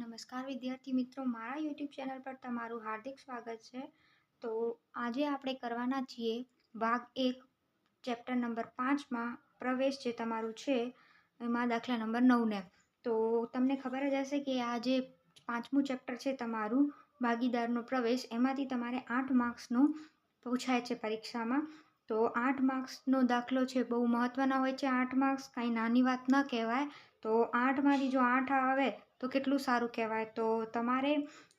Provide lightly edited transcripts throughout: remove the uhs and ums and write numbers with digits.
નમસ્કાર વિદ્યાર્થી મિત્રો, મારા યુટ્યુબ ચેનલ પર તમારું હાર્દિક સ્વાગત છે। તો આજે આપણે કરવાના છીએ ભાગ 1 ચેપ્ટર નંબર 5માં પ્રવેશ જે તમારું છે એમાં દાખલા નંબર 9ને। તો તમને ખબર જ હશે કે આ જે 5મું ચેપ્ટર છે તમારું ભાગીદારનો પ્રવેશ, એમાંથી તમારે 8 માર્ક્સનો પૂછાય છે પરીક્ષામાં। તો 8 માર્ક્સનો દાખલો છે, બહુ મહત્ત્વના હોય છે 8 માર્ક્સ, કાંઈ નાની વાત ન કહેવાય। તો 8માંથી જો 8 આવે તો કેટલું સારું કહેવાય। તો તમારે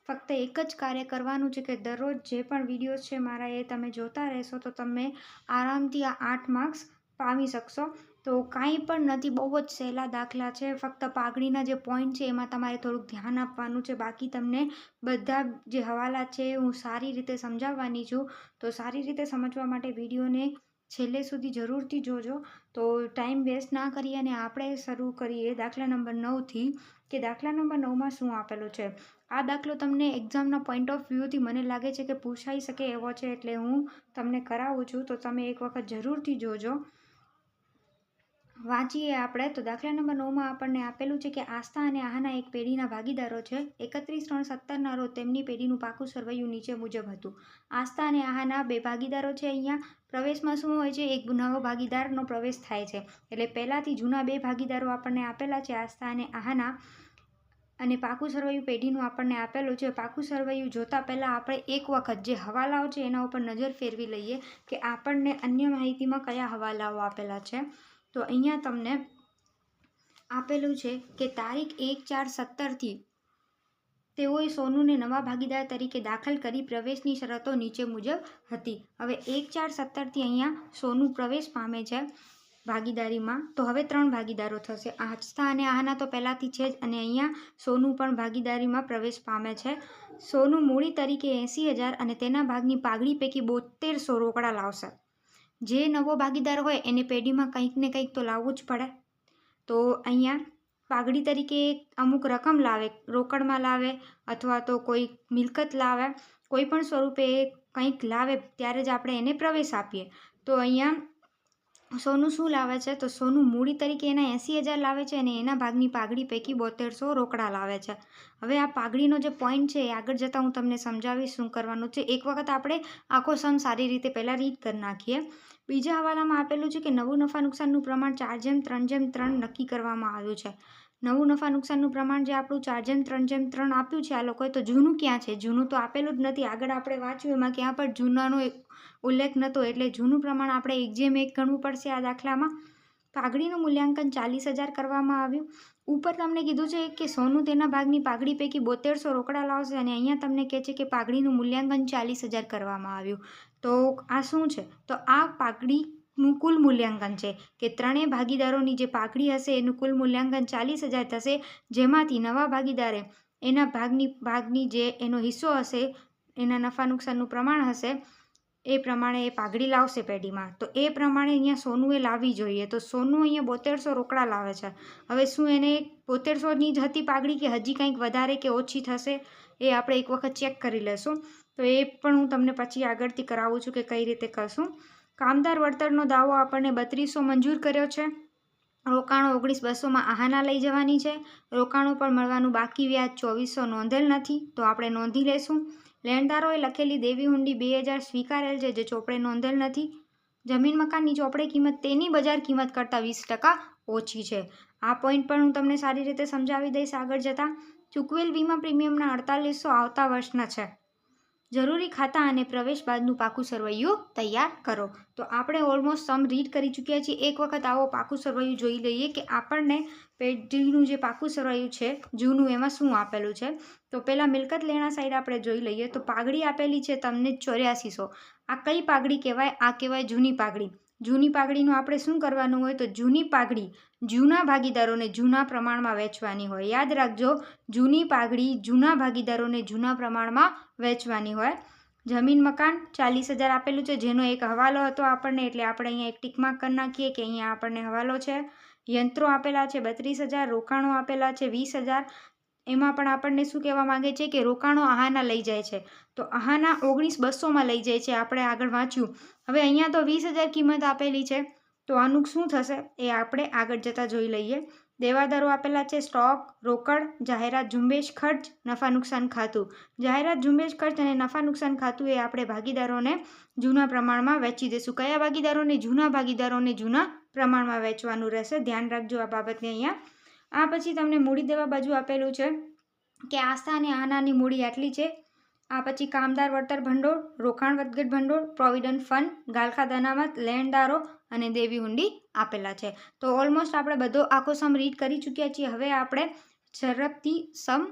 ફક્ત એક જ કાર્ય કરવાનું છે કે દરરોજ જે પણ વિડીયોઝ છે મારા એ તમે જોતા રહેશો તો તમે આરામથી આ 8 માર્ક્સ પામી શકશો। તો કાંઈ પણ નથી, બહુ જ સહેલા દાખલા છે, ફક્ત પાઘડીના જે પોઈન્ટ છે એમાં તમારે થોડુંક ધ્યાન આપવાનું છે। બાકી તમને બધા જે હવાલા છે હું સારી રીતે સમજાવવાની છું। તો સારી રીતે સમજવા માટે વિડીયોને છેલ્લે સુધી જરૂરથી જોજો। તો ટાઈમ વેસ્ટ ના કરીએ અને આપણે શરૂ કરીએ દાખલા નંબર 9થી કે દાખલા નંબર 9માં શું આપેલું છે। આ દાખલો તમને એક્ઝામના પોઈન્ટ ઓફ વ્યૂથી મને લાગે છે કે પૂછાઈ શકે એવો છે, એટલે હું તમને કરાવું છું। તો તમે એક વખત જરૂરથી જોજો। વાંચીએ આપણે તો દાખલા નંબર 9માં આપણને આપેલું છે કે આસ્થા અને આહાના એક પેઢીના ભાગીદારો છે। 31/3/17ના રોજ તેમની પેઢીનું પાકું સરવૈયું નીચે મુજબ હતું। આસ્થા અને આહાના બે ભાગીદારો છે। અહીંયા પ્રવેશમાં શું હોય છે, એક નવો ભાગીદારનો પ્રવેશ થાય છે, એટલે પહેલાંથી જૂના બે ભાગીદારો આપણને આપેલા છે આસ્થા અને આહાના, અને પાકું સરવૈયું પેઢીનું આપણને આપેલું છે। પાકું સરવૈયું જોતાં પહેલાં આપણે એક વખત જે હવાલાઓ છે એના ઉપર નજર ફેરવી લઈએ કે આપણને અન્ય માહિતીમાં કયા હવાલાઓ આપેલા છે। તો અહીંયા તમને આપેલું છે કે તારીખ 1/4/17થી તેઓએ સોનુને નવા ભાગીદાર તરીકે દાખલ કરી પ્રવેશની શરતો નીચે મુજબ હતી। હવે 1/4/17થી અહીંયા સોનું પ્રવેશ પામે છે ભાગીદારીમાં। તો હવે 3 ભાગીદારો થશે, આસ્થા અને આહાના તો પહેલાંથી છે જ, અને અહીંયા સોનું પણ ભાગીદારીમાં પ્રવેશ પામે છે। સોનું મૂડી તરીકે 80,000 અને તેના ભાગની પાઘડી પૈકી 7200 રોકડા લાવશે। જે નવો ભાગીદાર હોય એને પેઢીમાં કંઈક ને કંઈક તો લાવવું જ પડે। તો અહીંયા પાઘડી તરીકે અમુક રકમ લાવે, રોકડમાં લાવે અથવા તો કોઈ મિલકત લાવે, કોઈ પણ સ્વરૂપે કંઈક લાવે ત્યારે જ આપણે એને પ્રવેશ આપીએ। તો અહીંયા સોનું શું લાવે છે, તો સોનું મૂડી તરીકે એના 80,000 લાવે છે અને એના ભાગની પાઘડી પૈકી 7200 રોકડા લાવે છે। હવે આ પાઘડીનો જે પોઈન્ટ છે એ આગળ જતાં હું તમને સમજાવીશ શું કરવાનું છે। એક વખત આપણે આખો સમ સારી રીતે પહેલાં રીડ કરી નાખીએ। બીજા હવાલામાં આપેલું છે કે નવું નફા નુકસાનનું પ્રમાણ 4/3/3 નક્કી કરવામાં આવ્યું છે। નવું નફા નુકસાનનું પ્રમાણ જે આપણું 4/3/3 આપ્યું છે આ લોકોએ, તો જૂનું ક્યાં છે? જૂનું તો આપેલું જ નથી, આગળ આપણે વાંચ્યું એમાં ક્યાં પણ જૂનાનો ઉલ્લેખ નહોતો, એટલે જૂનું પ્રમાણ આપણે 1/1 ગણવું પડશે આ દાખલામાં। પાઘડીનું મૂલ્યાંકન 40,000 કરવામાં આવ્યું। ઉપર તમને કીધું છે કે સોનું તેના ભાગની પાઘડી પૈકી 7200 રોકડા લાવશે, અને અહીંયા તમને કહે છે કે પાઘડીનું મૂલ્યાંકન 40,000 કરવામાં આવ્યું। તો આ શું છે, તો આ પાઘડીનું કુલ મૂલ્યાંકન છે કે ત્રણેય ભાગીદારોની જે પાઘડી હશે એનું કુલ મૂલ્યાંકન 40,000 થશે, જેમાંથી નવા ભાગીદારે એના ભાગની જે એનો હિસ્સો હશે, એના નફા નુકસાનનું પ્રમાણ હશે એ પ્રમાણે એ પાઘડી લાવશે પેઢીમાં। તો એ પ્રમાણે અહીંયા સોનું એ લાવવી જોઈએ। તો સોનું અહીંયા 7200 રોકડા લાવે છે। હવે શું એને 7200ની જ હતી પાઘડી કે હજી કંઈક વધારે કે ઓછી થશે એ આપણે એક વખત ચેક કરી લેશું। તો એ પણ હું તમને પછી આગળથી કરાવું છું કે કઈ રીતે કરશું। કામદાર વળતરનો દાવો આપણને 3200 મંજૂર કર્યો છે। રોકાણો 19,200માં આહાના લઈ જવાની છે। રોકાણો પર મળવાનું બાકી વ્યાજ 2400 નોંધેલ નથી, તો આપણે નોંધી લેશું। લેણદારોએ લખેલી દેવી હુંડી 2000 સ્વીકારેલ છે, જે ચોપડે નોંધેલ નથી। જમીન મકાનની ચોપડે કિંમત તેની બજાર કિંમત કરતાં 20% ઓછી છે। આ પોઈન્ટ પણ હું તમને સારી રીતે સમજાવી દઈશ આગળ જતાં। ચૂકવેલ વીમા પ્રીમિયમના 4800 આવતા વર્ષના છે। જરૂરી ખાતા અને પ્રવેશ બાદનું પાકું સરવૈયું તૈયાર કરો। તો આપણે ઓલમોસ્ટ સમ રીડ કરી ચૂક્યા છીએ। એક વખત આવો પાકું સરવૈયું જોઈ લઈએ કે આપણને પેઢીનું જે પાકું સરવૈયું છે જૂનું એમાં શું આપેલું છે। તો પહેલાં મિલકત લેણા સાઈડ આપણે જોઈ લઈએ તો પાઘડી આપેલી છે તમને 8400। આ કઈ પાઘડી કહેવાય? આ કહેવાય જૂની પાઘડી। જૂની પાઘડીનું આપણે શું કરવાનું હોય, તો જૂની પાઘડી જૂના ભાગીદારોને જૂના પ્રમાણમાં વેચવાની હોય। યાદ રાખજો, જૂની પાઘડી જૂના ભાગીદારોને જૂના પ્રમાણમાં વેચવાની હોય। જમીન મકાન 40,000 આપેલું છે, જેનો એક હવાલો હતો આપણને, એટલે આપણે અહીંયા એક ટીક માર્ક કરી નાખીએ કે અહીંયા આપણને હવાલો છે। યંત્રો આપેલા છે 32,000, રોકાણો આપેલા છે 20,000। એમાં પણ આપણને શું કહેવા માંગે છે કે રોકાણો આહાના લઈ જાય છે, તો આહાના 19,200માં લઈ જાય છે, આપણે આગળ વાંચ્યું। હવે અહીંયા તો 20,000 કિંમત આપેલી છે, તો આનું શું થશે એ આપણે આગળ જતાં જોઈ લઈએ। દેવાદારો આપેલા છે સ્ટોક, રોકડ, જાહેરાત, ઝુંબેશ, ખર્ચ, નફા નુકસાન ખાતું. જાહેરાત, ઝુંબેશ, ખર્ચ અને નફા નુકસાન ખાતું એ આપણે ભાગીદારોને જૂના પ્રમાણમાં વેચી દઈશું. કયા ભાગીદારોને? જૂના ભાગીદારોને જૂના પ્રમાણમાં વેચવાનું રહેશે. ધ્યાન રાખજો આ બાબતને અહીંયા. આ પછી તમને મૂડી દેવા બાજુ આપેલું છે કે આસ્થા અને આહાનાની મૂડી આટલી છે. આ પછી કામદાર વળતર ભંડોળ, રોકાણ વધઘટ ભંડોળ, પ્રોવિડન્ટ ફંડ, ગાલખાત અનામત, લેણદારો અને દેવી હુંડી આપેલા છે. તો ઓલમોસ્ટ આપણે બધો આખો સમ રીડ કરી ચૂક્યા છીએ. હવે આપણે ઝડપથી સમ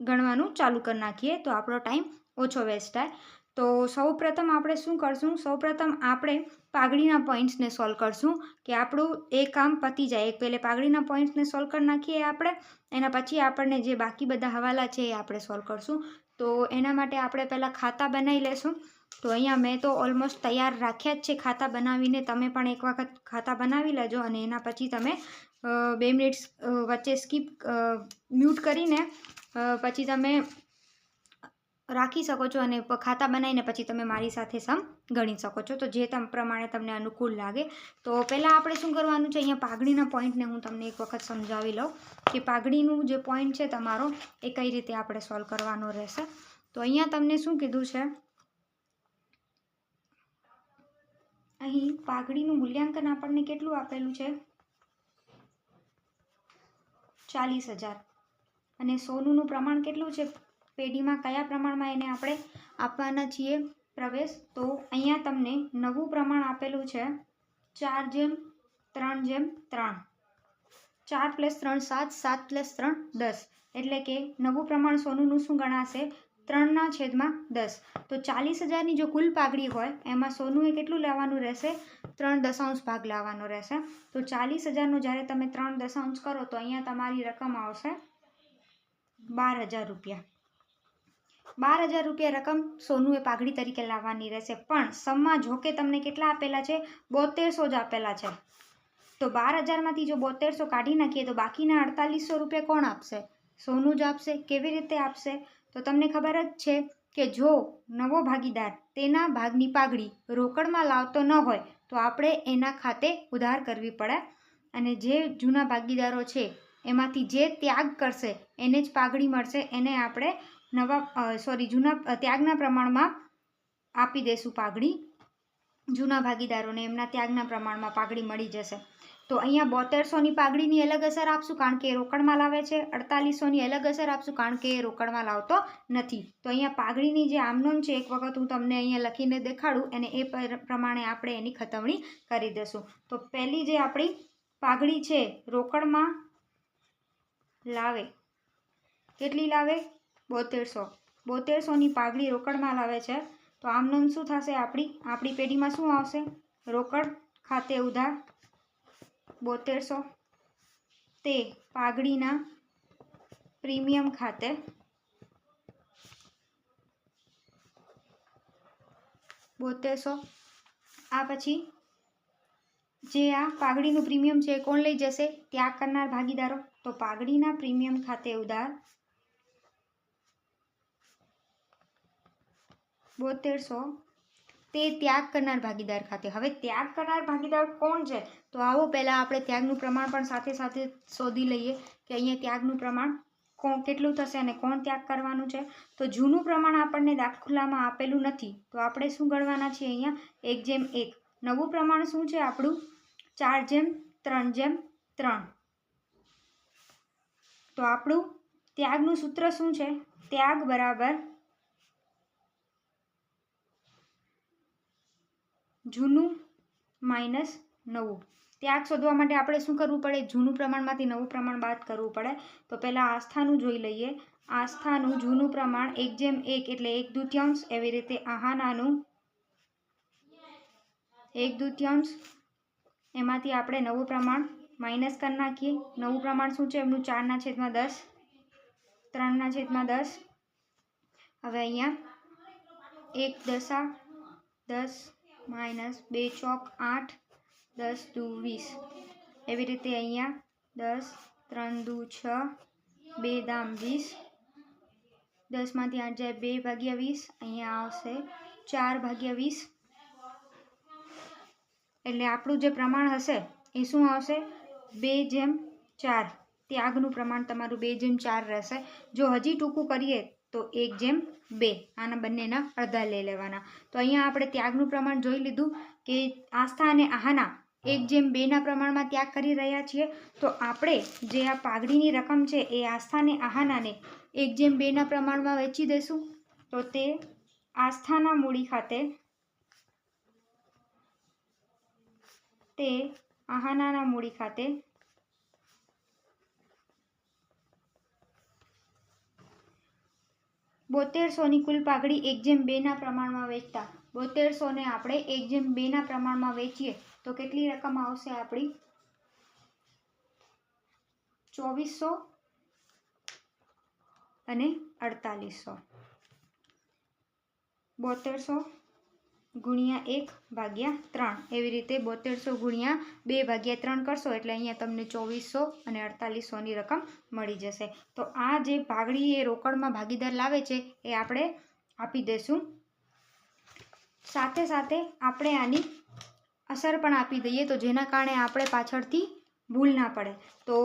ગણવાનું ચાલુ કરી નાખીએ તો આપણો ટાઈમ ઓછો વેસ્ટ થાય. તો સૌપ્રથમ આપણે શું કરશું? સૌપ્રથમ આપણે પાઘડીના પોઈન્ટ્સને સોલ્વ કરશું કે આપણું એ કામ પતી જાય. એક પહેલે પાઘડીના પોઈન્ટ્સને સોલ્વ કરી નાખીએ આપણે. એના પછી આપણને જે બાકી બધા હવાલા છે એ આપણે સોલ્વ કરશું. તો એના માટે આપણે પહેલાં ખાતા બનાવી લેશું. તો અહીંયા મેં તો ઓલમોસ્ટ તૈયાર રાખ્યા જ છે ખાતા બનાવીને. તમે પણ એક વખત ખાતા બનાવી લેજો અને એના પછી તમે 2 મિનિટ્સ વચ્ચે મ્યુટ કરીને પછી તમે રાખી શકો છો અને ખાતા બનાવીને પછી તમે મારી સાથે સમ ગણી શકો છો. તો જે પ્રમાણે તમને અનુકૂળ લાગે. તો પહેલાં આપણે શું કરવાનું છે? અહીંયા પાઘડીના પોઈન્ટને હું તમને એક વખત સમજાવી લઉં કે પાઘડીનું જે પોઈન્ટ છે તમારો એ કઈ રીતે આપણે સોલ્વ કરવાનો રહેશે. તો અહીંયા તમને શું કીધું છે? અહીં પાઘડીનું મૂલ્યાંકન આપણને કેટલું આપેલું છે? 40,000. અને સોનુનું પ્રમાણ કેટલું છે? પેઢીમાં કયા પ્રમાણમાં એને આપણે આપવાના છીએ પ્રવેશ? તો અહીંયા તમને નવું પ્રમાણ આપેલું છે 4:3:3. 4 + 3 7, 7 + 3 10. એટલે કે નવું પ્રમાણ સોનુનું શું ગણાશે? 3/10. તો 40,000ની જો કુલ પાઘડી હોય એમાં સોનુએ કેટલું લેવાનું રહેશે? 3 ભાગ લેવાનો રહેશે. તો 40,000નો જ્યારે તમે 3 કરો તો અહીંયા તમારી રકમ આવશે 12,000 રૂપિયા. 12,000 રૂપિયા રકમ સોનુએ પાઘડી તરીકે લાવવાની રહેશે. પણ સમમાં જો કે તમને કેટલા આપેલા છે? 7200 જ આપેલા છે. તો 12,000માંથી જો 7200 કાઢી નાખીએ તો બાકીના 4800 રૂપિયા કોણ આપશે? સોનું જ આપશે. કેવી રીતે આપશે? તો તમને ખબર જ છે કે જો નવો ભાગીદાર તેના ભાગની પાઘડી રોકડમાં લાવતો ન હોય તો આપણે એના ખાતે ઉધાર કરવી પડે. અને જે જૂના ભાગીદારો છે એમાંથી જે ત્યાગ કરશે એને જ પાઘડી મળશે. એને આપણે જૂના ત્યાગના પ્રમાણમાં આપી દઈશું પાઘડી. જૂના ભાગીદારોને એમના ત્યાગના પ્રમાણમાં પાઘડી મળી જશે. તો અહીંયા 7200ની પાઘડીની અલગ અસર આપશું કારણ કે એ રોકડમાં લાવે છે. 4800ની અલગ અસર આપશું કારણ કે એ રોકડમાં લાવતો નથી. તો અહીંયા પાઘડીની જે આમનોંધ છે એક વખત હું તમને અહીંયા લખીને દેખાડું અને એ પ્રમાણે આપણે એની ખતવણી કરી દઈશું. તો પહેલી જે આપણી પાઘડી છે રોકડમાં લાવે, કેટલી લાવે? 7200. 7200ની પાઘડી રોકડમાં લાવે છે. તો આમનોંધ શું થશે? આપણી પેઢીમાં શું આવશે? રોકડ ખાતે ઉધાર 7200 તે પાઘડીના પ્રીમિયમ ખાતે 7200. આ પછી જે આ પાઘડીનું પ્રીમિયમ છે એ કોણ લઈ જશે? ત્યાગ કરનાર ભાગીદારો. તો પાઘડીના પ્રીમિયમ ખાતે ઉધાર 7200 તે ત્યાગ કરનાર ભાગીદાર ખાતે. હવે ત્યાગ કરનાર ભાગીદાર કોણ છે? તો આવો પહેલાં આપણે ત્યાગનું પ્રમાણ પણ સાથે સાથે શોધી લઈએ કે અહીંયા ત્યાગનું પ્રમાણ કેટલું થશે અને કોણ ત્યાગ કરવાનું છે. તો જૂનું પ્રમાણ આપણને દાખલામાં આપેલું નથી તો આપણે શું ગણવાના છીએ? અહીંયા 1:1. નવું પ્રમાણ શું છે આપણું? 4:3:3. તો આપણું ત્યાગનું સૂત્ર શું છે? ત્યાગ બરાબર જૂનું માઇનસ નવું. ત્યાગ શોધવા માટે આપણે શું કરવું પડે? જૂનું પ્રમાણમાંથી નવું પ્રમાણ બાદ કરવું પડે. તો પહેલાં આસ્થાનું જોઈ લઈએ. આસ્થાનું જૂનું પ્રમાણ 1:1 એટલે 1/2. એવી રીતે આહાનાનું 1/2. એમાંથી આપણે નવું પ્રમાણ માઇનસ કરી નાખીએ. નવું પ્રમાણ શું છે એમનું? 4/10. 3/10. હવે અહીંયા 1 દશા 10 માઇનસ 2 ચોક 8 10 દુ 20. એવી રીતે અહીંયા 10 3 દુ 6 2 દામ 20. 10માંથી 8 જાય 2/20. અહીંયા આવશે 4/20. એટલે આપણું જે પ્રમાણ હશે એ શું આવશે? 2:4. 4 ત્યાગનું પ્રમાણ તમારું 2:4 રહેશે. જો હજી ટૂંકું કરીએ તો 1:2 આના બંનેના અડધા લઈ લેવાના. તો અહીંયા આપણે ત્યાગનું પ્રમાણ જોઈ લીધું કે આસ્થા અને આહાના 1:2 પ્રમાણમાં ત્યાગ કરી રહ્યા છીએ. તો આપણે જે આ પાઘડીની રકમ છે એ આસ્થા અને આહાનાને 1:2 પ્રમાણમાં વહેંચી દઈશું. તો તે આસ્થાના મૂડી ખાતે તે આહાનાના મૂડી ખાતે 7200ની કુલ પાઘડી 1:2 પ્રમાણમાં વેચતા 7200ને આપણે 1:2 પ્રમાણમાં વેચીએ તો કેટલી રકમ આવશે આપણી? 2400 અને 4800. 7200 ગુણ્યા 1/3 એવી રીતે 7200 ગુણ્યા 2/3 કરશો એટલે અહીંયા તમને 2400 અને 4800ની રકમ મળી જશે. તો આ જે પાઘડી એ રોકડમાં ભાગીદાર લાવે છે એ આપણે આપી દઈશું. સાથે સાથે આપણે આની અસર પણ આપી દઈએ તો જેના કારણે આપણે પાછળથી ભૂલ ના પડે. તો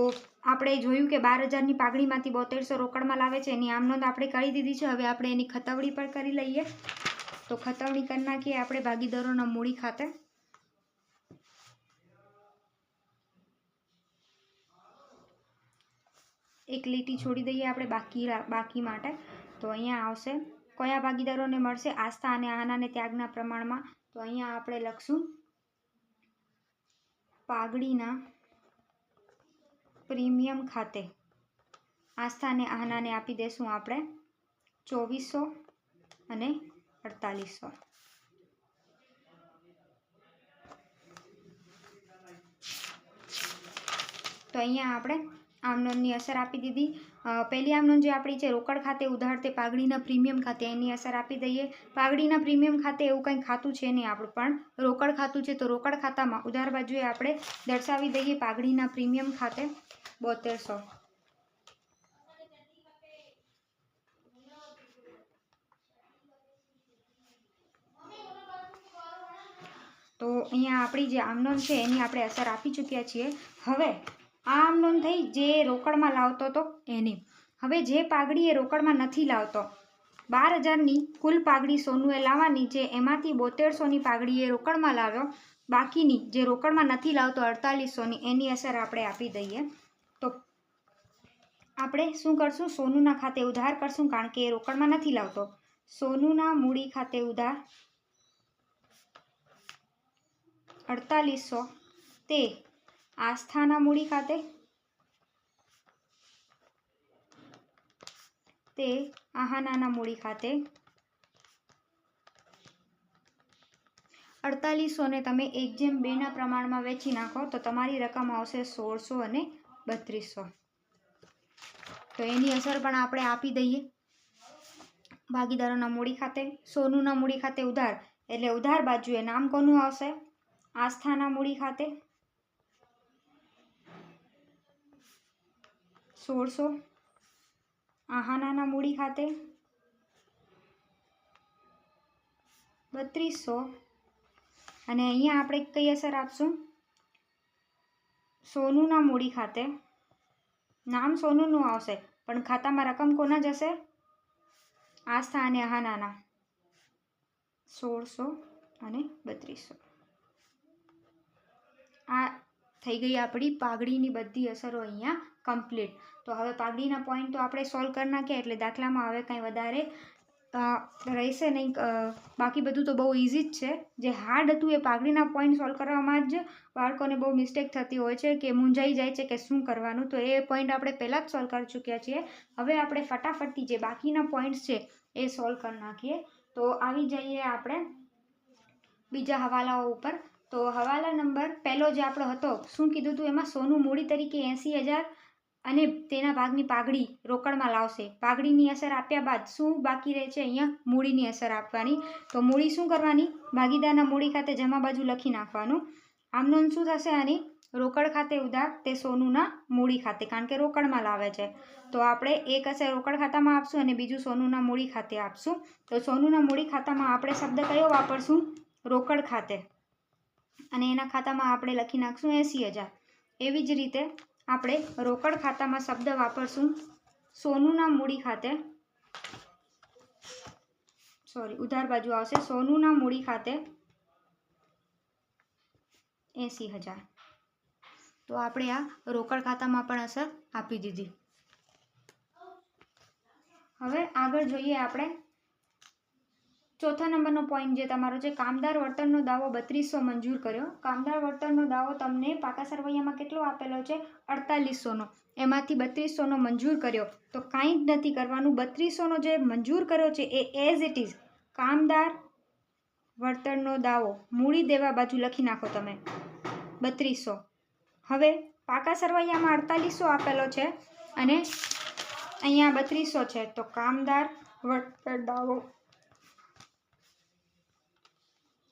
આપણે જોયું કે 12000ની પાઘડીમાંથી 7200 રોકડમાં લાવે છે એની આમ નોંધ આપણે કરી દીધી છે. હવે આપણે એની ખતવણી પણ કરી લઈએ. તો ખતવણી કરી નાખીએ આપણે ભાગીદારોના મૂડી ખાતે. એક લીટી છોડી દઈએ આપણે બાકી માટે. તો અહીંયા આવશે કયા ભાગીદારોને મળશે? આસ્થા અને આહાનાને ત્યાગના પ્રમાણમાં. તો અહીંયા આપણે લખશું પાઘડીના પ્રીમિયમ ખાતે આસ્થા અને આહાનાને આપી દઈશું આપણે 2400 અને 4800. તો અહીંયા આપણે આમનોંધની અસર આપી દીધી. પહેલી આમનોંધ જે આપણી છે રોકડ ખાતે ઉધાર તે પાઘડીના પ્રીમિયમ ખાતે એની અસર આપી દઈએ. પાઘડીના પ્રીમિયમ ખાતે એવું કંઈ ખાતું છે નહીં આપણું, પણ રોકડ ખાતું છે. તો રોકડ ખાતામાં ઉધાર બાજુએ આપણે દર્શાવી દઈએ પાઘડીના પ્રીમિયમ ખાતે 7200. તો અહીંયા આપણી જે આમનોંધ છે એની આપણે અસર આપી ચૂક્યા છીએ. હવે આ આમનોંધ થઈ જે રોકડમાં લાવતો હતો એની. હવે જે પાઘડી એ રોકડમાં નથી લાવતો 12000ની કુલ પાઘડી સોનુએ લાવવાની છે એમાંથી 7200ની પાઘડી એ રોકડમાં લાવ્યો. બાકીની જે રોકડમાં નથી લાવતો 4800ની એની અસર આપણે આપી દઈએ. તો આપણે શું કરશું? સોનુના ખાતે ઉધાર કરશું કારણ કે એ રોકડમાં નથી લાવતો. સોનુના મૂડી ખાતે ઉધાર 4800 તે આસ્થાના મૂડી ખાતે તે આહાનાના મૂડી ખાતે 4800ને તમે 1:2 પ્રમાણમાં વેચી નાખો તો તમારી રકમ આવશે 1600 અને 3200. તો એની અસર પણ આપણે આપી દઈએ ભાગીદારોના મૂડી ખાતે. સોનુના મૂડી ખાતે ઉધાર એટલે ઉધાર બાજુએ નામ કોનું આવશે? આસ્થાના મૂડી ખાતે 1600, આહાનાના મૂડી ખાતે 3200 અને અહીંયા આપણે કઈ અસર આપશું? સોનુના મૂડી ખાતે નામ સોનુનું આવશે પણ ખાતામાં રકમ કોના જશે? આસ્થા અને આહાનાના 1600 અને 3200. આ થઈ ગઈ આપણી પાઘડીની બધી અસરો અહીંયા કમ્પ્લીટ. તો હવે પાઘડીના પોઈન્ટ તો આપણે સોલ્વ કરી નાખ્યા એટલે દાખલામાં હવે કંઈ વધારે રહેશે નહીં. બાકી બધું તો બહુ ઇઝી જ છે. જે હાર્ડ હતું એ પાઘડીના પોઈન્ટ સોલ્વ કરવામાં જ બાળકોને બહુ મિસ્ટેક થતી હોય છે કે મૂંઝાઈ જાય છે કે શું કરવાનું. તો એ પોઈન્ટ આપણે પહેલાં જ સોલ્વ કરી ચૂક્યા છીએ. હવે આપણે ફટાફટથી જે બાકીના પોઈન્ટ્સ છે એ સોલ્વ કરી નાખીએ. તો આવી જઈએ આપણે બીજા હવાલાઓ ઉપર. તો હવાલા નંબર પહેલો જે આપણો હતો શું કીધું હતું એમાં? સોનું મૂડી તરીકે 80000 અને તેના ભાગની પાઘડી રોકડમાં લાવશે. પાઘડીની અસર આપ્યા બાદ શું બાકી રહે છે? અહીંયા મૂડીની અસર આપવાની. તો મૂડી શું કરવાની? ભાગીદારના મૂડી ખાતે જમા બાજુ લખી નાખવાનું. આમ નોંધ શું થશે આની? રોકડ ખાતે ઉધાર તે સોનુના મૂડી ખાતે કારણ કે રોકડમાં લાવે છે. તો આપણે એક અસર રોકડ ખાતામાં આપશું અને બીજું સોનુના મૂડી ખાતે આપશું. તો સોનુના મૂડી ખાતામાં આપણે શબ્દ કયો વાપરશું? રોકડ ખાતે. અને એના ખાતામાં આપણે લખી નાખશું 80000. એવી જ રીતે આપણે રોકડ ખાતામાં શબ્દ વાપરશું સોનુના મૂડી ખાતે, ઉધાર બાજુ આવશે સોનુના મૂડી ખાતે 80,000. તો આપણે આ રોકડ ખાતામાં પણ અસર આપી દીધી. હવે આગળ જોઈએ આપણે ચોથા નંબરનો પોઈન્ટ જે તમારો છે, કામદાર વળતરનો દાવો 3200 મંજૂર કર્યો. કામદાર વળતરનો દાવો તમને પાકા સરવૈયામાં કેટલો આપેલો છે? 4800નો. એમાંથી 3200નો મંજૂર કર્યો. તો કાંઈ જ નથી કરવાનું. 3200નો જે મંજૂર કર્યો છે એ એઝ ઇટ ઇઝ કામદાર વળતરનો દાવો મૂડી દેવા બાજુ લખી નાખો તમે 3200. હવે પાકા સરવૈયામાં 4800 આપેલો છે અને અહીંયા 3200 છે, તો કામદાર વળતર દાવો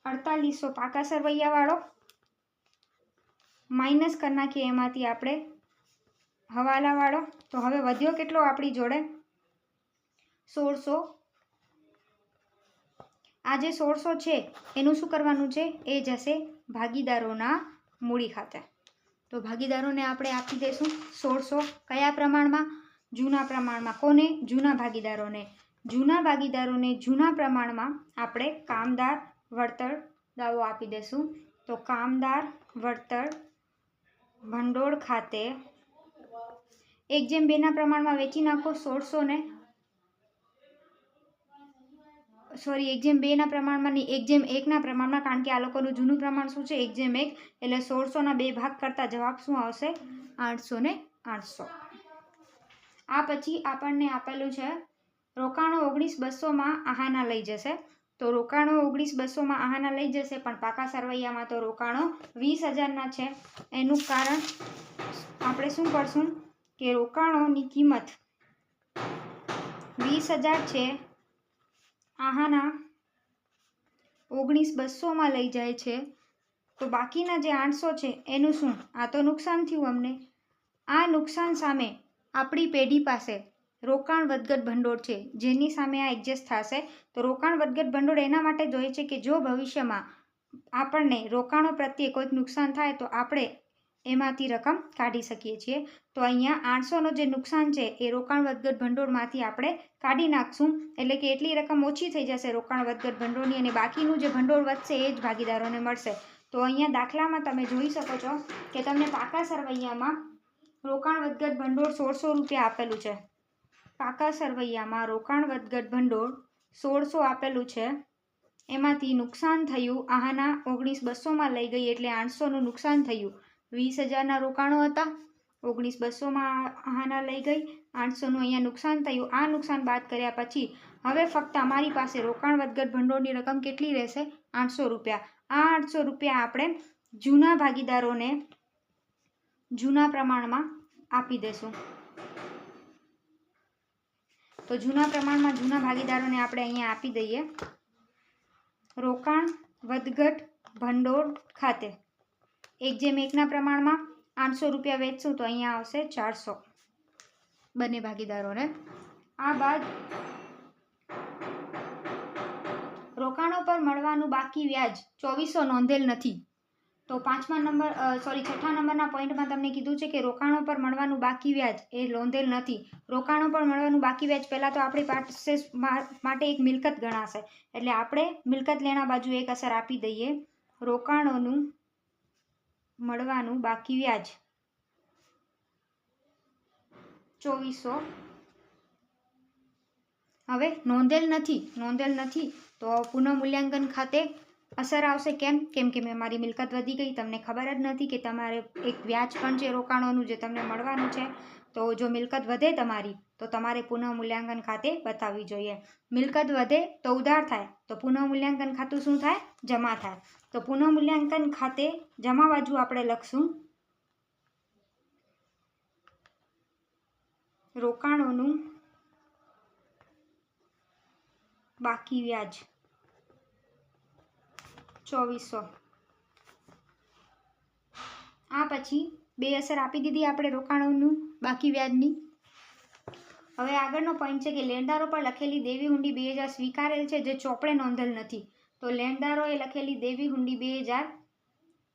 4800 પાકા સરવૈયાવાળો માઇનસ કરી નાખીએ એમાંથી આપણે હવાલાવાળો. તો હવે વધ્યો કેટલો આપણી જોડે? 1600. આ જે 1600 છે એનું શું કરવાનું છે? એ જશે ભાગીદારોના મૂડી ખાતે. તો ભાગીદારોને આપણે આપી દઈશું 1600. કયા પ્રમાણમાં? જૂના પ્રમાણમાં. કોને? જૂના ભાગીદારોને. જૂના ભાગીદારોને જૂના પ્રમાણમાં આપણે કામદાર વળતર દાવો આપી દઈશું. તો કામદાર વળતર ભંડોળ ખાતે 1:2 પ્રમાણમાં વેચી નાખો 1600 ને. 1:2 પ્રમાણમાં નહીં, 1:1 પ્રમાણમાં, કારણ કે આ લોકોનું જૂનું પ્રમાણ શું છે? 1:1. એટલે 1600ના 2 ભાગ કરતા જવાબ શું આવશે? 800 ને 800. આ પછી આપણને આપેલું છે રોકાણો 19,200માં આહાના લઈ જશે. તો રોકાણો 19,200માં આહાના લઈ જશે, પણ પાકા સરવૈયામાં તો રોકાણો 20,000ના છે. એનું કારણ આપણે શું કરશું કે રોકાણોની કિંમત 20,000 છે, આહાના 19,200માં લઈ જાય છે, તો બાકીના જે 800 છે એનું શું? આ તો નુકસાન થયું અમને. આ નુકસાન સામે આપણી પેઢી પાસે રોકાણ વધઘટ ભંડોળ છે, જેની સામે આ એડજસ્ટ થશે. તો રોકાણ વધઘટ ભંડોળ એના માટે જ હોય છે કે જો ભવિષ્યમાં આપણને રોકાણો પ્રત્યે કોઈક નુકસાન થાય તો આપણે એમાંથી રકમ કાઢી શકીએ છીએ. તો અહીંયા 800નો જે નુકસાન છે એ રોકાણ વધઘટ ભંડોળમાંથી આપણે કાઢી નાખશું, એટલે કે એટલી રકમ ઓછી થઈ જશે રોકાણ વધઘટ ભંડોળની, અને બાકીનું જે ભંડોળ વધશે એ જ ભાગીદારોને મળશે. તો અહીંયા દાખલામાં તમે જોઈ શકો છો કે તમને પાકા સરવૈયામાં રોકાણ વધઘટ ભંડોળ 1600 રૂપિયા આપેલું છે. પાકા સરવૈયામાં રોકાણ વધઘટ ભંડોળ 1600 આપેલું છે. એમાંથી નુકસાન થયું આહાના 19,200માં લઈ ગઈ એટલે 800નું નુકસાન થયું. 20,000ના રોકાણો હતા, 19,200માં આહાના લઈ ગઈ, 800નું અહીંયા નુકસાન થયું. આ નુકસાન બાદ કર્યા પછી હવે ફક્ત અમારી પાસે રોકાણ વધઘટ ભંડોળની રકમ કેટલી રહેશે? 800 રૂપિયા. આ 800 રૂપિયા આપણે જૂના ભાગીદારોને જૂના પ્રમાણમાં આપી દેશું. તો જૂના પ્રમાણમાં જૂના ભાગીદારોને આપણે અહીંયા આપી દઈએ. રોકાણ વધઘટ ભંડોળ ખાતે 1:1 પ્રમાણમાં 800 રૂપિયા વેચશું તો અહીંયા આવશે 400 બંને ભાગીદારોને. આ બાદ રોકાણો પર મળવાનું બાકી વ્યાજ 2400 નોંધેલ નથી. તો છઠ્ઠા નંબરના પોઈન્ટમાં તમને કીધું છે કે રોકાણો પર મળવાનું બાકી વ્યાજ એ નોંધેલ નથી. રોકાણો પર મળવાનું બાકી વ્યાજ પહેલાં તો આપણી પાસે માટે એક મિલકત ગણાશે, એટલે આપણે મિલકત લેણા બાજુ એક અસર આપી દઈએ. રોકાણોનું મળવાનું બાકી વ્યાજ 2400. હવે નોંધેલ નથી તો પુનઃમૂલ્યાંકન ખાતે અસર આવશે. કેમ કે મારી મિલકત વધી ગઈ, તમને ખબર જ નથી કે તમારે એક વ્યાજ પણ છે રોકાણોનું જે તમને મળવાનું છે. તો જો મિલકત વધે તમારી તો તમારે પુનઃમૂલ્યાંકન ખાતે બતાવવી જોઈએ. મિલકત વધે તો ઉધાર થાય, તો પુનઃમૂલ્યાંકન ખાતું શું થાય? જમા થાય. તો પુનઃમૂલ્યાંકન ખાતે જમા બાજુ આપણે લખશું રોકાણોનું બાકી વ્યાજ 2400. આ પછી બે અસર આપી દીધી આપણે રોકાણોનું બાકી વ્યાજની. હવે આગળનો પોઈન્ટ છે કે લેણદારો પર લખેલી દેવી હુંડી 2000 સ્વીકારેલ છે જે ચોપડે નોંધેલ નથી. તો લેણદારોએ લખેલી દેવી હુંડી 2000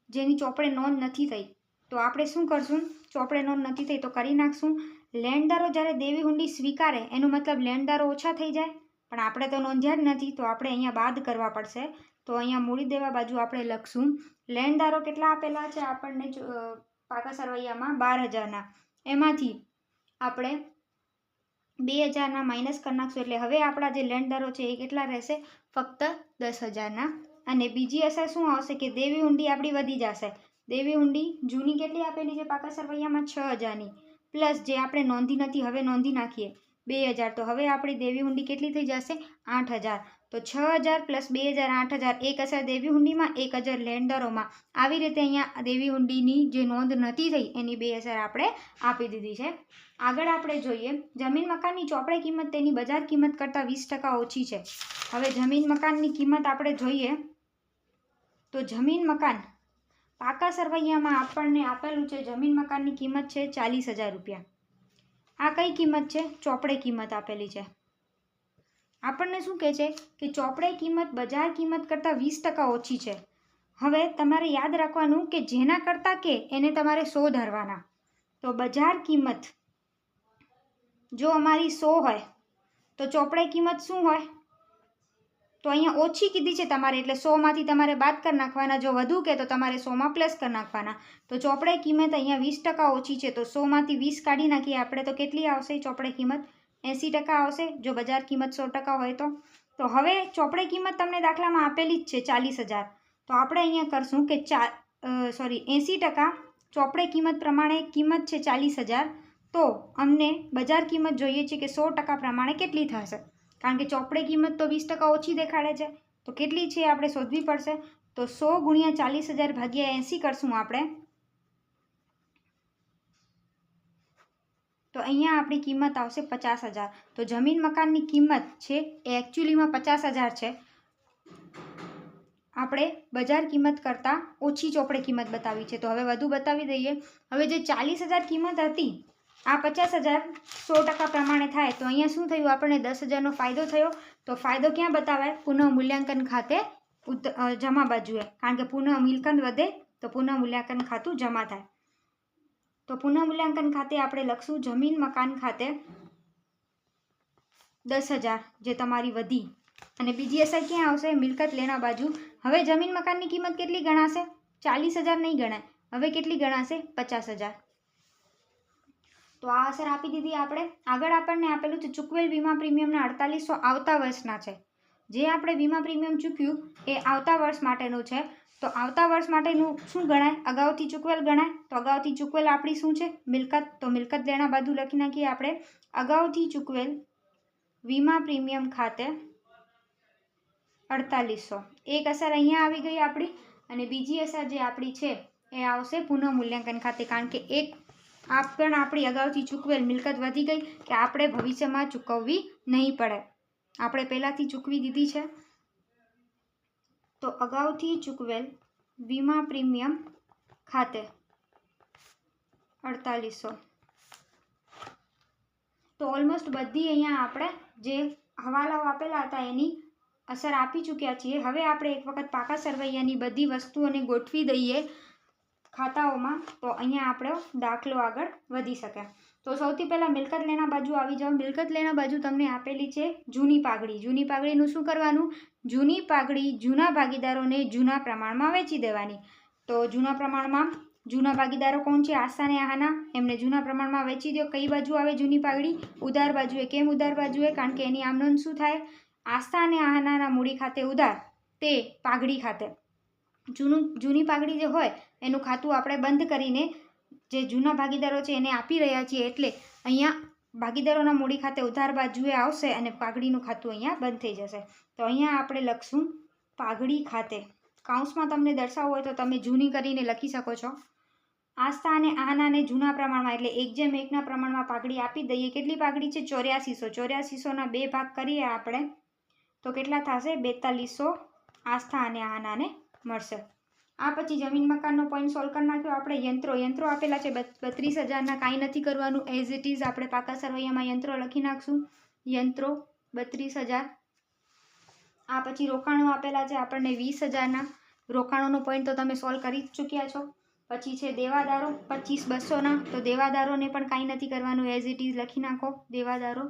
જેની ચોપડે નોંધ નથી થઈ, તો આપણે શું કરશું? ચોપડે નોંધ નથી થઈ તો કરી નાખશું. લેણદારો જ્યારે દેવી હુંડી સ્વીકારે એનું મતલબ લેણદારો ઓછા થઈ જાય, પણ આપણે તો નોંધ્યા જ નથી તો આપણે અહીંયા બાદ કરવા પડશે. તો અહીંયા મૂડી દેવા બાજુ આપણે લખશું લેણદારો કેટલા આપેલા છે આપણને પાકા સરવૈયામાં 12,000ના, એમાંથી આપણે 2,000ના માઇનસ કરી નાખશું. એટલે હવે આપણા જે લેણદારો છે એ કેટલા રહેશે? ફક્ત 10,000ના. અને બીજી અસર શું આવશે કે દેવી હુંડી આપણી વધી જશે. દેવી હુંડી જૂની કેટલી આપેલી છે પાકા સરવૈયામાં? 6,000ની, પ્લસ જે આપણે નોંધી નથી હવે નોંધી નાખીએ 2,000, તો હવે આપણી દેવી હુંડી કેટલી થઈ જશે? 8,000. તો 6,000 પ્લસ 2,000 8,000. એક અસર દેવી હુંડીમાં, એક અસર લેણદારોમાં. આવી રીતે અહીંયા દેવી હુંડીની જે નોંધ નથી થઈ એની 2 અસર આપણે આપી દીધી છે. આગળ આપણે જોઈએ જમીન મકાનની ચોપડે કિંમત તેની બજાર કિંમત કરતાં 20% ઓછી છે. હવે જમીન મકાનની કિંમત આપણે જોઈએ તો જમીન મકાન પાકા સરવૈયામાં આપણને આપેલું છે જમીન મકાનની કિંમત છે 40,000 રૂપિયા. આ કઈ કિંમત છે? ચોપડે કિંમત આપેલી છે. આપણને શું કહે છે કે ચોપડે કિંમત બજાર કિંમત કરતાં 20% ઓછી છે. હવે તમારે યાદ રાખવાનું કે જેના કરતાં કે એને તમારે 100 ધરવાના. તો બજાર કિંમત જો અમારી 100 હોય તો ચોપડે કિંમત શું હોય? તો અહીંયા ઓછી કીધી છે તમારે એટલે 100માંથી તમારે બાદ કરી નાખવાના. જો વધુ કે તો તમારે 100માં પ્લસ કરી નાખવાના. તો ચોપડે કિંમત અહીંયા 20% ઓછી છે તો 100માંથી 20 કાઢી નાખીએ આપણે તો કેટલી આવશે ચોપડે કિંમત? 80% આવશે જો બજાર કિંમત 100% હોય તો. તો હવે ચોપડે કિંમત તમને દાખલામાં આપેલી જ છે 40,000. તો આપણે અહીંયા કરશું કે 80% ચોપડે કિંમત પ્રમાણે કિંમત છે 40,000. તો અમને બજાર કિંમત જોઈએ છે કે 100% પ્રમાણે કેટલી થશે? કારણ કે ચોપડે કિંમત તો 20% ઓછી દેખાડે છે તો કેટલી છે આપણે શોધવી પડશે. તો 100 × 40,000 ભાગ્યા 80 કરશું આપણે. તો અહીંયા આપણી કિંમત આવશે 50,000. તો જમીન મકાનની કિંમત છે એ એકચ્યુઅલીમાં 50,000 છે. આપણે બજાર કિંમત કરતાં ઓછી ચોપડે કિંમત બતાવી છે. તો હવે વધુ બતાવી દઈએ. હવે જે 40,000 કિંમત હતી આ 50,000 100% પ્રમાણે થાય તો અહીંયા શું થયું? આપણને 10,000નો ફાયદો થયો. તો ફાયદો ક્યાં બતાવાય? પુનઃ મૂલ્યાંકન ખાતે જમા બાજુએ. કારણ કે પુનઃ મિલકત વધે તો પુનઃ મૂલ્યાંકન ખાતું જમા થાય. તો પુનઃ મૂલ્યાંકન ખાતે આપણે લખશું જમીન મકાન ખાતે 10,000 જે તમારી વધી. અને બીજી અસર ક્યાં આવશે? મિલકત લેણા બાજુ. હવે જમીન મકાનની કિંમત કેટલી ગણાશે? 40,000 નહીં ગણાય. હવે કેટલી ગણાશે? 50,000. તો આ અસર આપી દીધી આપણે. આગળ આપણને આપેલું છે ચૂકવેલ વીમા પ્રીમિયમના 4800 આવતા વર્ષના છે. જે આપણે વીમા પ્રીમિયમ ચૂક્યું એ આવતા વર્ષ માટેનું છે. તો આવતા વર્ષ માટેનું શું ગણાય? અગાઉથી ચૂકવેલ ગણાય. તો અગાઉથી ચૂકવેલ આપણી શું છે? મિલકત. તો મિલકત લેણા બાજુ લખી નાખીએ આપણે અગાઉથી ચૂકવેલ વીમા પ્રીમિયમ ખાતે 4800. એક અસર અહીંયા આવી ગઈ આપણી. અને બીજી અસર જે આપણી છે એ આવશે પુનઃ મૂલ્યાંકન ખાતે. કારણ કે એક પણ આપણી અગાઉથી ચૂકવેલ મિલકત વધી ગઈ કે આપણે ભવિષ્યમાં ચૂકવવી નહીં પડે. આપણે પહેલાંથી ચૂકવી દીધી છે. તો અગાઉથી ચૂકવેલ વીમા પ્રીમિયમ ખાતે 4800. તો ઓલમોસ્ટ બધી અહીંયા આપણે જે હવાલાઓ આપેલા હતા એની અસર આપી ચૂક્યા છીએ. હવે આપણે એક વખત પાકા સરવૈયાની બધી વસ્તુઓને ગોઠવી દઈએ ખાતાઓમાં તો અહીંયા આપણો દાખલો આગળ વધી શકે. તો સૌથી પહેલાં મિલકત લેણા બાજુ આવી જાઓ. મિલકત લેણા બાજુ તમને આપેલી છે જૂની પાઘડી. જૂની પાઘડીનું શું કરવાનું? જૂની પાઘડી જૂના ભાગીદારોને જૂના પ્રમાણમાં વેચી દેવાની. તો જૂના પ્રમાણમાં જૂના ભાગીદારો કોણ છે? આસ્થા અને આહાના. એમને જૂના પ્રમાણમાં વેચી દો. કઈ બાજુ આવે જૂની પાઘડી? ઉધાર બાજુએ. કેમ ઉધાર બાજુએ? કારણ કે એની આમ નોંધ શું થાય? આસ્થા અને આહાનાના મૂડી ખાતે ઉધાર તે પાઘડી ખાતે. જૂની પાઘડી જે હોય એનું ખાતું આપણે બંધ કરીને જે જૂના ભાગીદારો છે એને આપી રહ્યા છીએ. એટલે અહીંયા ભાગીદારોના મૂડી ખાતે ઉધાર બાજુએ આવશે અને પાઘડીનું ખાતું અહીંયા બંધ થઈ જશે. તો અહીંયા આપણે લખશું પાઘડી ખાતે. કાઉન્સમાં તમને દર્શાવવું હોય તો તમે જૂની કરીને લખી શકો છો. આસ્થા અને આહાનાને જૂના પ્રમાણમાં એટલે 1:1 પ્રમાણમાં પાઘડી આપી દઈએ. કેટલી પાઘડી છે? 8400. 8400ના 2 ભાગ કરીએ આપણે તો કેટલા થશે? 4200 આસ્થા અને આહાનાને મળશે. આ પછી જમીન મકાનનો પોઈન્ટ સોલ્વ કરી નાખ્યો આપણે. યંત્રો આપેલા છે 32,000ના. કાંઈ નથી કરવાનું. એઝ ઇટ ઇઝ આપણે પાકા સરવૈયામાં યંત્રો લખી નાખશું. યંત્રો 32,000. આ પછી રોકાણો આપેલા છે આપણને 20,000ના. રોકાણોનો પોઈન્ટ તો તમે સોલ્વ કરી જ ચૂક્યા છો. પછી છે દેવાદારો 25,200ના, તો દેવાદારોને પણ કાંઈ નથી કરવાનું, એઝ ઇટ ઇઝ લખી નાખો. દેવાદારો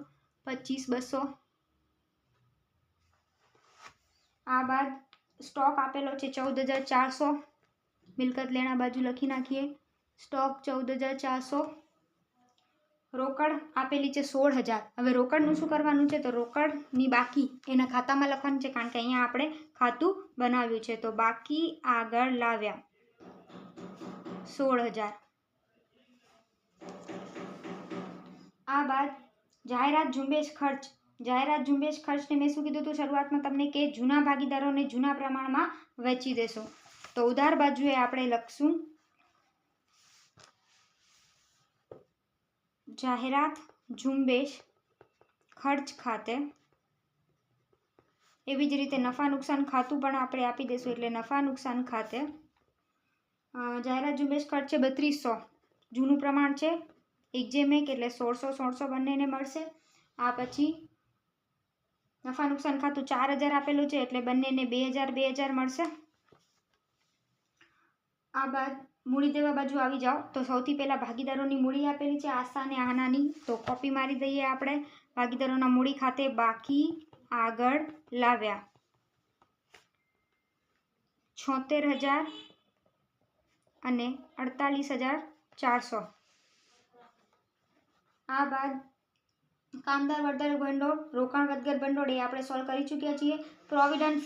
25,200. આ બાદ સ્ટોક આપેલો છે 14,400, મિલકત લેણા બાજુ લખી નાખીએ. સ્ટોક 14,400. રોકડ આપેલી છે 16,000. હવે રોકડનું શું કરવાનું છે? તો રોકડની બાકી એના ખાતામાં લખવાનું છે, કારણ કે અહીંયા આપણે ખાતું બનાવ્યું છે. તો બાકી આગળ લાવ્યા 16,000. આ બાદ જાહેરાત ઝુંબેશ ખર્ચ. જાહેરાત ઝુંબેશ ખર્ચને મેં શું કીધું હતું શરૂઆતમાં તમને, કે જૂના ભાગીદારોને જૂના પ્રમાણમાં વેચી દેશો. તો ઉધાર બાજુએ આપણે લખશું જાહેરાત ઝુંબેશ ખર્ચ ખાતે. એવી જ રીતે નફા નુકસાન ખાતું પણ આપણે આપી દઈશું, એટલે નફા નુકસાન ખાતે જાહેરાત ઝુંબેશ ખર્ચ છે 3200. જૂનું પ્રમાણ છે 1:1, એટલે 1600 બંનેને મળશે. આ પછી નફા નુકસાન ખાતું 4,000 આપેલું છે, એટલે બંનેને 2,000 મળશે. આ બાદ મૂડી દેવા બાજુ આવી જાઓ. તો સૌથી પહેલાં ભાગીદારોની મૂડી આપેલી છે આસ્થા અને આહાનાની, તો કોપી મારી દઈએ આપણે. ભાગીદારોના મૂડી ખાતે બાકી આગળ લાવ્યા 76,000 અને 48,400. આ બાદ કામદાર વર્ધક ભંડોળ, રોકાણ વધઘટ ભંડોળ એ આપણે સોલ્વ કરી ચૂક્યા છીએ. પ્રોવિડન્ટ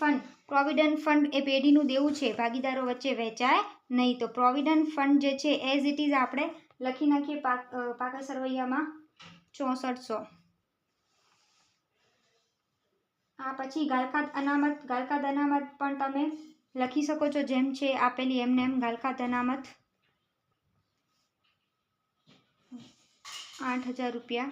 ફંડ એ પેઢીનું દેવું છે, ભાગીદારો વચ્ચે વહેંચાય નહીં. તો પ્રોવિડન્ટ ફંડ જે છે એઝ ઇટ ઇઝ આપણે લખી નાખીએ પાકા સરવૈયામાં 6400. આ પછી ગાલખાત અનામત. ગાલખાત અનામત પણ તમે લખી શકો છો જેમ છે આપેલી એમને એમ. ગાલખાત અનામત 8,000 રૂપિયા.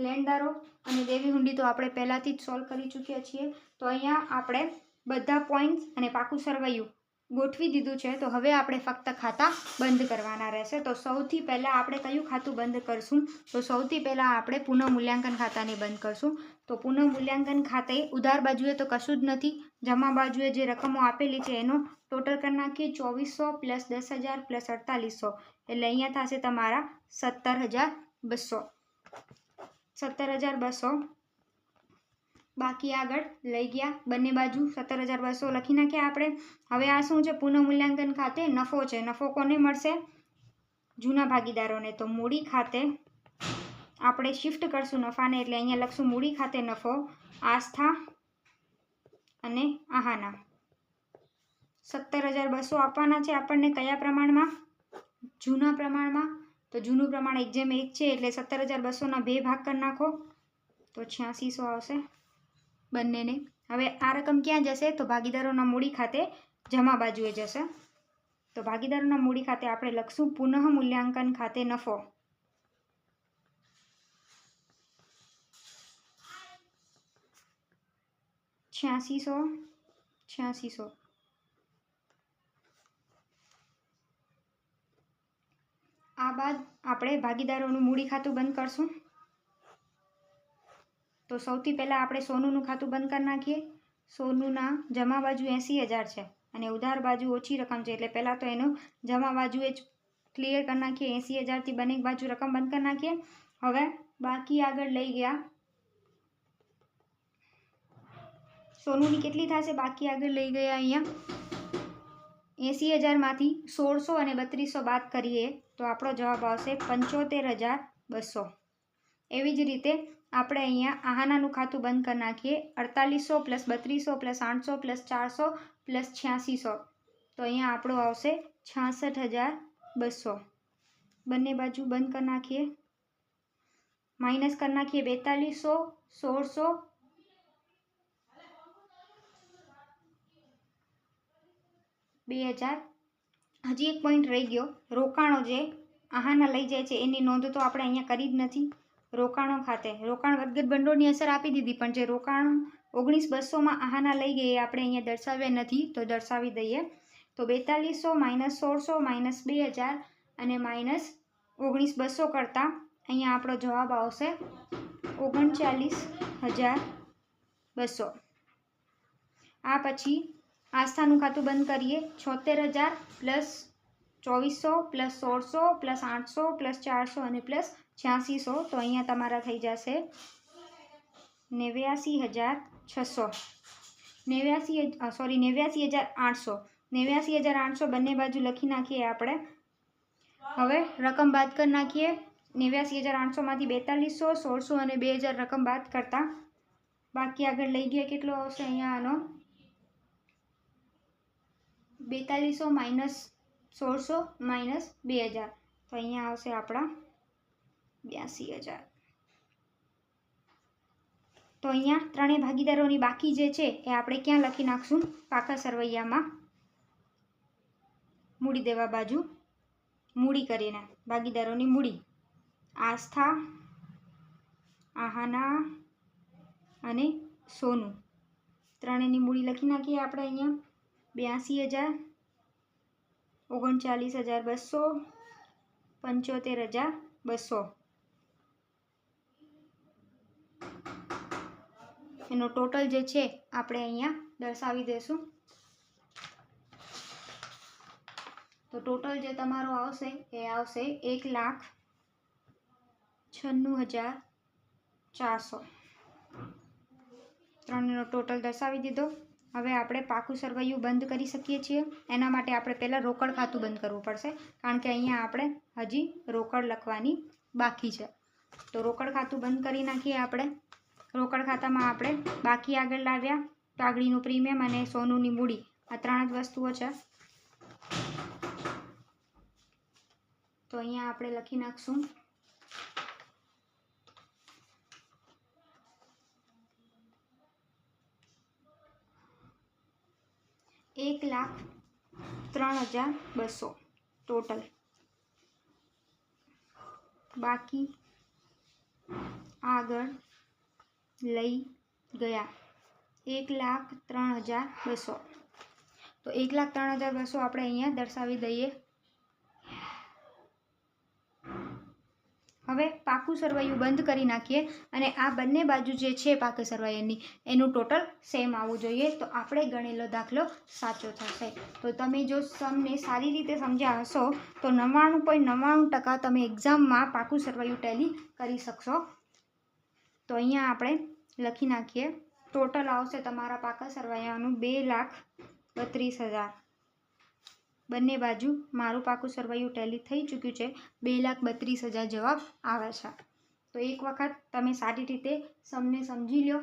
લેણદારો અને દેવી હુંડી તો આપણે પહેલાંથી જ સોલ્વ કરી ચૂક્યા છીએ. તો અહીંયા આપણે બધા પોઈન્ટ્સ અને પાકું સરવૈયું ગોઠવી દીધું છે. તો હવે આપણે ફક્ત ખાતા બંધ કરવાના રહેશે. તો સૌથી પહેલાં આપણે કયું ખાતું બંધ કરશું? તો સૌથી પહેલાં આપણે પુનઃ મૂલ્યાંકન ખાતાને બંધ કરશું. તો પુનઃ મૂલ્યાંકન ખાતે ઉધાર બાજુએ તો કશું જ નથી, જમા બાજુએ જે રકમો આપેલી છે એનો ટોટલ કરી નાખીએ. 2400 + 10,000 + 4800, એટલે અહીંયા થશે તમારા 17,200. 17,200. બાકી આગળ લઈ ગયા બંને બાજુ 17,200 લખી નાખ્યા આપણે. હવે આ શું છે? પુનઃ મૂલ્યાંકન ખાતે નફો છે. નફો કોને મળશે? જૂના ભાગીદારોને. તો મૂડી ખાતે આપણે શિફ્ટ કરશું નફાને, એટલે અહીંયા લખશું મૂડી ખાતે નફો આસ્થા અને આહાના. 17,200 આપવાના છે આપણને. કયા પ્રમાણમાં? જૂના પ્રમાણમાં. તો જૂનું પ્રમાણ 1:1 છે, એટલે 17,200ના 2 ભાગ કરી નાખો, તો 8600 આવશે બંનેને. હવે આ રકમ ક્યાં જશે? તો ભાગીદારોના મૂડી ખાતે જમા બાજુએ જશે. તો ભાગીદારોના મૂડી ખાતે આપણે લખશું પુનઃ મૂલ્યાંકન ખાતે નફો 8600. આ બાદ આપણે ભાગીદારોનું મૂડી ખાતું બંધ કરશું. તો સૌથી પહેલાં આપણે સોનુનું ખાતું બંધ કરી નાખીએ. સોનુના જમા બાજુ 80,000 છે અને ઉધાર બાજુ ઓછી રકમ છે, એટલે પહેલાં તો એનો જમા બાજુએ જ ક્લિયર કરી નાખીએ. 80,000થી બંને બાજુ રકમ બંધ કરી નાખીએ. હવે બાકી આગળ લઈ ગયા. સોનુની કેટલી થશે? બાકી આગળ લઈ ગયા અહીંયા 80,000માંથી 1600 અને 3200 બાદ કરીએ તો આપણો જવાબ આવશે 75,200. એવી જ રીતે આપણે અહીંયા આહાનાનું ખાતું બંધ કરી નાખીએ. 4800 + 3200 + 800 + 400 + 8600. તો અહીંયા આપણો આવશે 66,200. બંને બાજુ બંધ કરી નાખીએ. માઇનસ કરી નાખીએ 4200, 1600, 2000. હજી એક પોઈન્ટ રહી ગયો. રોકાણો જે આહાના લઈ જાય છે એની નોંધ તો આપણે અહીંયા કરી જ નથી. રોકાણો ખાતે રોકાણ વધઘટ ભંડોળની અસર આપી દીધી, પણ જે રોકાણ 19,200માં આહાના લઈ ગઈ એ આપણે અહીંયા દર્શાવ્યા નથી, તો દર્શાવી દઈએ. તો 4200 - 1600 - 2000 અને -19,200 કરતાં અહીંયા આપણો જવાબ આવશે 39,200. આ પછી આસ્થાનું ખાતું બંધ કરીએ 76,000 પ્લસ 2400 પ્લસ 1600 પ્લસ 800 પ્લસ 400 અને પ્લસ 8600. તો અહીંયા તમારા થઈ જશે 89,600 89,800 89,800 બંને બાજુ લખી નાખીએ આપણે. હવે રકમ બાદ કરી નાખીએ. 89,800માંથી 4200 1600 અને 2000 રકમ બાદ કરતા બાકી આગળ લઈ ગયા કેટલો આવશે અહીંયા આનો 4200 માઇનસ 1600 માઇનસ 2000. તો અહીંયા આવશે આપણા 82,000. તો અહીંયા ત્રણેય ભાગીદારોની બાકી જે છે એ આપણે ક્યાં લખી નાખશું? પાકા સરવૈયામાં મૂડી દેવા બાજુ મૂડી કરીને ભાગીદારોની મૂડી આસ્થા, આહાના અને સોનું ત્રણેયની મૂડી લખી નાખીએ આપણે અહીંયા 82,000 39,200 75,200 એનો ટોટલ જે છે આપણે અહીંયા દર્શાવી દઈશું. તો ટોટલ જે તમારો આવશે એ આવશે 1,96,400. ત્રણનો ટોટલ દર્શાવી દીધો. હવે આપણે પાકું સરવૈયું બંધ કરી શકીએ છીએ. એના માટે આપણે પહેલાં રોકડ ખાતું બંધ કરવું પડશે, કારણ કે અહીંયા આપણે હજી રોકડ લખવાની બાકી છે. તો રોકડ ખાતું બંધ કરી નાખીએ આપણે. રોકડ ખાતામાં આપણે બાકી આગળ લાવ્યા પાઘડીનું પ્રીમિયમ અને સોનુની મૂડી, આ ત્રણ જ વસ્તુઓ છે. તો અહીંયા આપણે લખી નાખશું 1,03,200 ટોટલ. બાકી આગળ લઈ ગયા 1,03,200. તો 1,03,200 આપણે અહીંયા દર્શાવી દઈએ. હવે પાકું સરવૈયું બંધ કરી નાખીએ અને આ બંને બાજુ જે છે પાકા સરવૈયાની એનું ટોટલ સેમ આવવું જોઈએ. તો આપણે ગણેલો દાખલો સાચો થશે. તો તમે જો સમને સારી રીતે સમજ્યા હશો તો 99.99% તમે એક્ઝામમાં પાકું સરવૈયું ટેલી કરી શકશો. તો અહીંયા આપણે લખી નાખીએ. ટોટલ આવશે તમારા પાકા સરવૈયાનું 2,32,000. બંને બાજુ મારું પાકું સરવૈયું ટેલી થઈ ચૂક્યું છે. 2,32,000 જવાબ આવે છે. તો એક વખત તમે સારી રીતે સમને સમજી લો.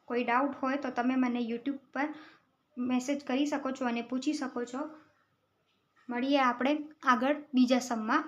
કોઈ ડાઉટ હોય તો તમે મને યુટ્યુબ પર મેસેજ કરી શકો છો અને પૂછી શકો છો. મળીએ આપણે આગળ બીજા સમમાં.